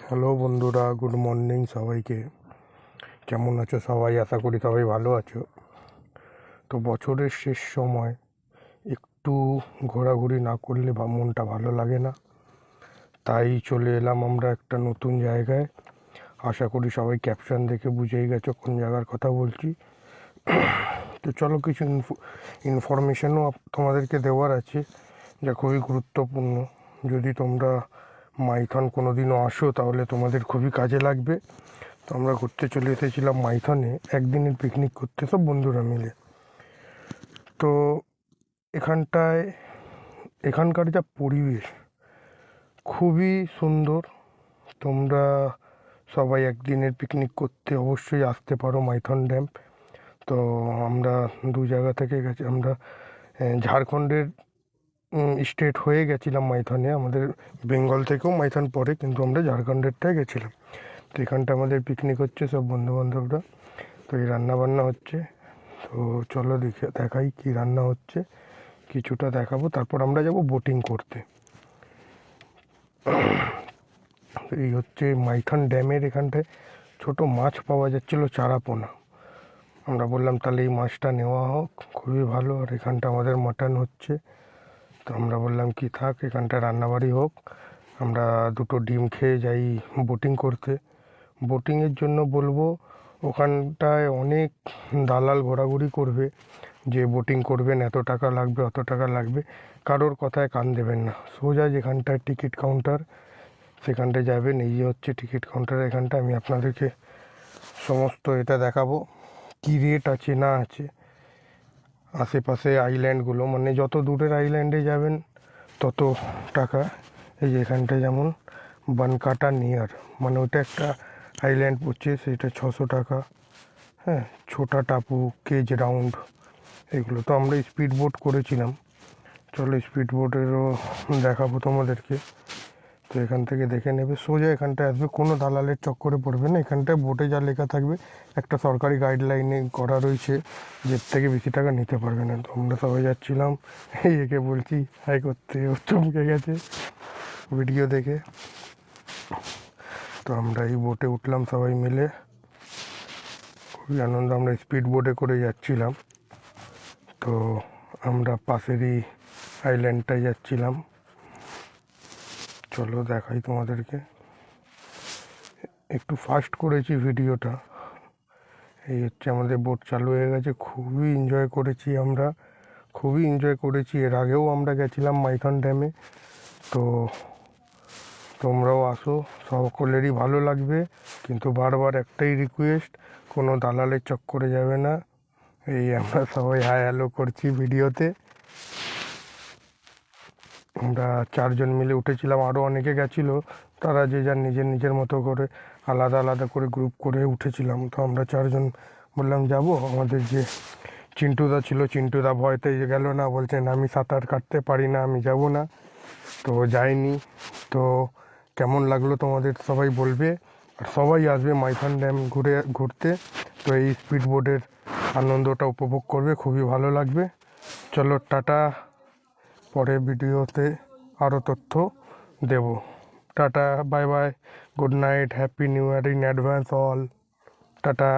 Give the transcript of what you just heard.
Hello বন্ধুরা, good morning সবাইকে। কেমন আছো সবাই? আশা করি সবাই ভালো আছো। তো বছরের শেষ সময় একটু ঘোরাঘুরি না করলে মনটা ভালো লাগে না, তাই চলে এলাম আমরা একটা নতুন জায়গায়। আশা করি সবাই ক্যাপশন দেখে বুঝেই গেছো কোন জায়গার কথা বলছি। তো চলো কিছু ইনফরমেশনও তোমাদেরকে দেওয়ার আছে, যা খুবই গুরুত্বপূর্ণ। যদি তোমরা মাইথন কোনো দিনও আসো তাহলে তোমাদের খুবই কাজে লাগবে। তো আমরা ঘুরতে চলে এসেছিলাম মাইথনে একদিনের পিকনিক করতে, সব বন্ধুরা মিলে। তো এখানকার যা পরিবেশ খুবই সুন্দর। তোমরা সবাই একদিনের পিকনিক করতে অবশ্যই আসতে পারো মাইথন ড্যাম। তো আমরা দু জায়গা থেকে গেছি। আমরা ঝাড়খণ্ডের স্টেট হয়ে গেছিলাম মাইথনে। আমাদের বেঙ্গল থেকেও মাইথন পড়ে, কিন্তু আমরা ঝাড়খণ্ডেরটায় গেছিলাম। তো এখানটা আমাদের পিকনিক হচ্ছে সব বন্ধুবান্ধবরা। তো এই রান্নাবান্না হচ্ছে। তো চলো দেখাই কি রান্না হচ্ছে, কিছুটা দেখাবো। তারপর আমরা যাব বোটিং করতে। এই হচ্ছে মাইথন ড্যামের এখানটায় ছোট মাছ পাওয়া যাচ্ছিলো, চারাপোনা। আমরা বললাম তাহলে এই মাছটা নেওয়া হোক, খুবই ভালো। আর এখানটা আমাদের মাটন হচ্ছে। তো আমরা বললাম কি থাক, এখানটা রান্নাবাড়ি হোক, আমরা দুটো ডিম খেয়ে যাই বোটিং করতে। বোটিংয়ের জন্য বলবো, ওখানটায় অনেক দালাল ঘোরাঘুরি করবে যে বোটিং করবেন এত টাকা লাগবে, অত টাকা লাগবে। কারোর কথায় কান দেবেন না, সোজা যেখানটায় টিকিট কাউন্টার সেখানটায় যাবেন। এই যে হচ্ছে টিকিট কাউন্টার। এখানটা আমি আপনাদেরকে সমস্ত এটা দেখাবো কী রেট আছে না আছে। আশেপাশে আইল্যান্ডগুলো, মানে যত দূরের আইল্যান্ডে যাবেন তত টাকা। এই যে এখানটায় যেমন বানকাটা নিয়ার, মানে ওটা একটা আইল্যান্ড পড়ছে, সেটা 600 টাকা। হ্যাঁ, ছোটা টাপু, কেজ রাউন্ড, এগুলো। তো আমরা স্পিড বোট করেছিলাম, চলো স্পিড বোটেরও দেখাবো তোমাদেরকে। তো এখান থেকে দেখে নেবে, সোজা এখানটায় আসবে, কোনো দালালের চক্করে পড়বে না। এখানটায় বোটে যা লেখা থাকবে একটা সরকারি গাইডলাইনে করা রয়েছে যে এর থেকে বেশি টাকা নিতে পারবে না। তো আমরা সবাই যাচ্ছিলাম, এই একে বলছি হাই করতে, ও চমকে গেছে ভিডিও দেখে। তো আমরা এই বোটে উঠলাম সবাই মিলে, খুবই আনন্দ। আমরা স্পিড বোটে করে যাচ্ছিলাম। তো আমরা পাশেরই আইল্যান্ডটায় যাচ্ছিলাম, চলো দেখাই তোমাদেরকে। একটু ফাস্ট করেছি ভিডিওটা। এই হচ্ছে আমাদের বোট চালু হয়ে গেছে, খুবই এনজয় করেছি আমরা, খুবই এনজয় করেছি। এর আগেও আমরা গেছিলাম মাইথন ড্যামে। তো তোমরাও আসো, সকলেরই ভালো লাগবে। কিন্তু বারবার একটাই রিকোয়েস্ট, কোনো দালালের চক্করে যাবে না। এই আমরা সবাই হাই হ্যালো করছি ভিডিওতে। আমরা 4জন মিলে উঠেছিলাম, আরও অনেকে গেছিলো, তারা যে যার নিজের মতো করে আলাদা আলাদা করে গ্রুপ করে উঠেছিলাম। তো আমরা 4জন বললাম যাব। আমাদের যে চিন্টুদা ছিল, চিন্টুদা ভয়তে গেল না, বলছেন আমি সাঁতার কাটতে পারি না, আমি যাব না। তো যাইনি। তো কেমন লাগলো তোমাদের সবাই বলবে, আর সবাই আসবে মাইথন ড্যাম ঘুরতে। তো এই স্পিড বোটের আনন্দটা উপভোগ করবে, খুবই ভালো লাগবে। চলো টাটা, পরে ভিডিওতে আরও তথ্য দেব। Tata, bye bye, good night, happy new year in advance all. Tata.